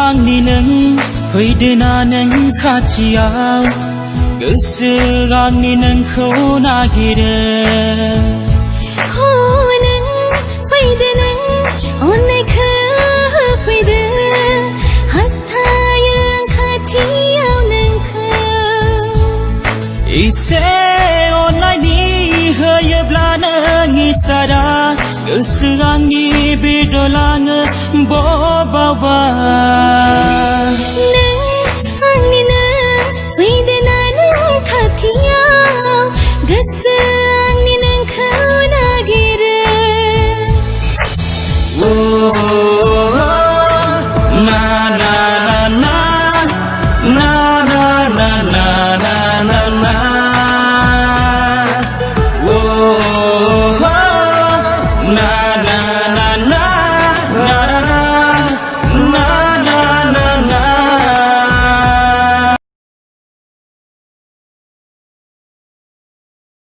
angni nung fैदोना नों खाथियाव गोसो आंनि नोंखौ नागिरो नों फैदो नों अननायखौ होफैदो हास्थायो आं खाथियाव नोंखौ इसे अननायनि होयोब्ला नों इसारा गोसो आंनि बिरदलाङो बबावबा नों आंनिनो फैदोना नों खाथियाव गोसो आंनि नोंखौ नागिरो